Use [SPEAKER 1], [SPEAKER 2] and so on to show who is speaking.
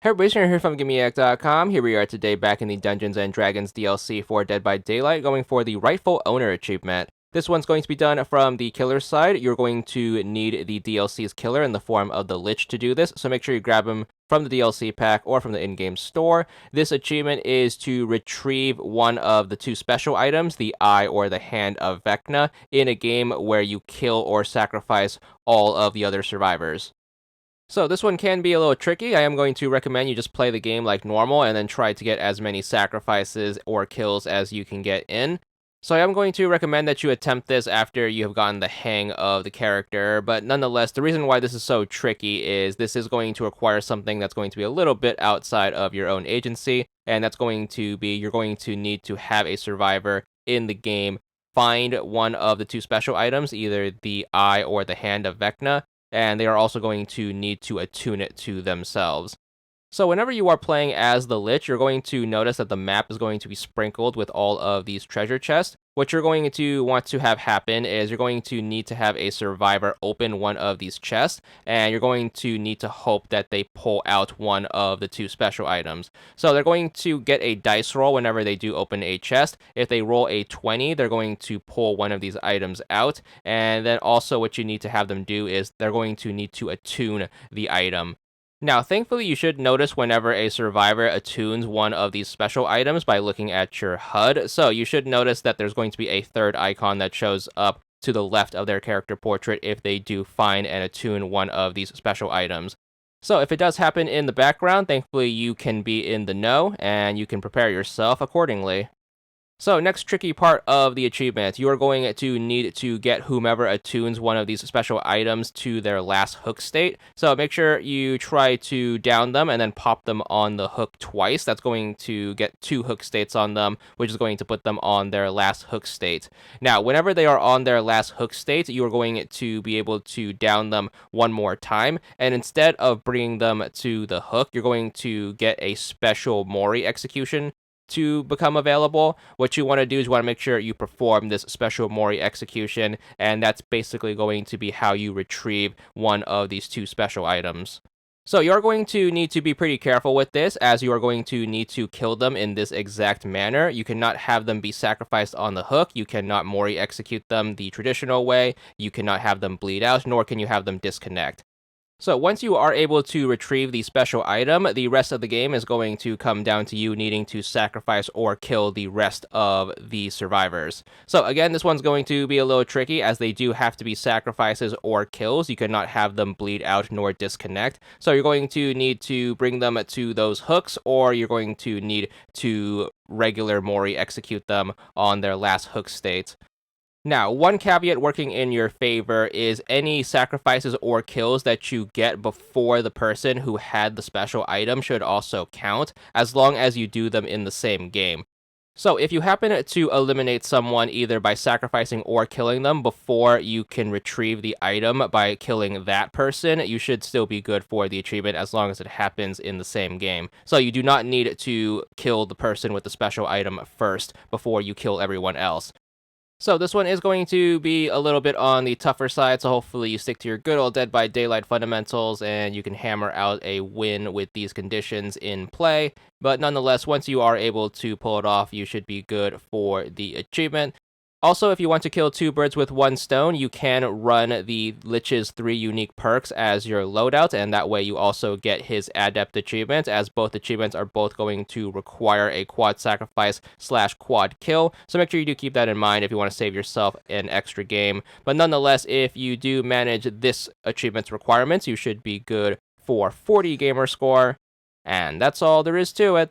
[SPEAKER 1] Hey everybody, Shane here from VidGamiac.com. Here we are today back in the Dungeons & Dragons DLC for Dead by Daylight, going for the Rightful Owner achievement. This one's going to be done from the killer side. You're going to need the DLC's killer in the form of the Lich to do this, so make sure you grab him from the DLC pack or from the in-game store. This achievement is to retrieve one of the two special items, the Eye or the Hand of Vecna, in a game where you kill or sacrifice all of the other survivors. So this one can be a little tricky. I am going to recommend you just play the game like normal and then try to get as many sacrifices or kills as you can get in. So I am going to recommend that you attempt this after you have gotten the hang of the character, but nonetheless, the reason why this is so tricky is this is going to require something that's going to be a little bit outside of your own agency, and that's going to be you're going to need to have a survivor in the game find one of the two special items, either the Eye or the Hand of Vecna, and they are also going to need to attune it to themselves. So whenever you are playing as the Lich, you're going to notice that the map is going to be sprinkled with all of these treasure chests. What you're going to want to have happen is you're going to need to have a survivor open one of these chests, and you're going to need to hope that they pull out one of the two special items. So they're going to get a dice roll whenever they do open a chest. If they roll a 20, they're going to pull one of these items out, and then also what you need to have them do is they're going to need to attune the item. Now, thankfully, you should notice whenever a survivor attunes one of these special items by looking at your HUD. So you should notice that there's going to be a third icon that shows up to the left of their character portrait if they do find and attune one of these special items. So if it does happen in the background, thankfully you can be in the know and you can prepare yourself accordingly. So next tricky part of the achievement, you are going to need to get whomever attunes one of these special items to their last hook state. So make sure you try to down them and then pop them on the hook twice. That's going to get 2 hook states on them, which is going to put them on their last hook state. Now, whenever they are on their last hook state, you are going to be able to down them one more time. And instead of bringing them to the hook, you're going to get a special Mori execution to become available. What you want to do is you want to make sure you perform this special Mori execution, and that's basically going to be how you retrieve one of these 2 special items. So you're going to need to be pretty careful with this, as you are going to need to kill them in this exact manner. You cannot have them be sacrificed on the hook, you cannot Mori execute them the traditional way, you cannot have them bleed out, nor can you have them disconnect. So once you are able to retrieve the special item, the rest of the game is going to come down to you needing to sacrifice or kill the rest of the survivors. So again, this one's going to be a little tricky as they do have to be sacrifices or kills. You cannot have them bleed out nor disconnect. So you're going to need to bring them to those hooks, or you're going to need to regular Mori execute them on their last hook state. Now, one caveat working in your favor is any sacrifices or kills that you get before the person who had the special item should also count, as long as you do them in the same game. So if you happen to eliminate someone either by sacrificing or killing them before you can retrieve the item by killing that person, you should still be good for the achievement as long as it happens in the same game. So you do not need to kill the person with the special item first before you kill everyone else. So this one is going to be a little bit on the tougher side, so hopefully you stick to your good old Dead by Daylight fundamentals and you can hammer out a win with these conditions in play. But nonetheless, once you are able to pull it off, you should be good for the achievement. Also, if you want to kill 2 birds with 1 stone, you can run the Lich's 3 unique perks as your loadout, and that way you also get his Adept achievement, as both achievements are both going to require a quad sacrifice / quad kill, so make sure you do keep that in mind if you want to save yourself an extra game. But nonetheless, if you do manage this achievement's requirements, you should be good for 40 gamer score, and that's all there is to it.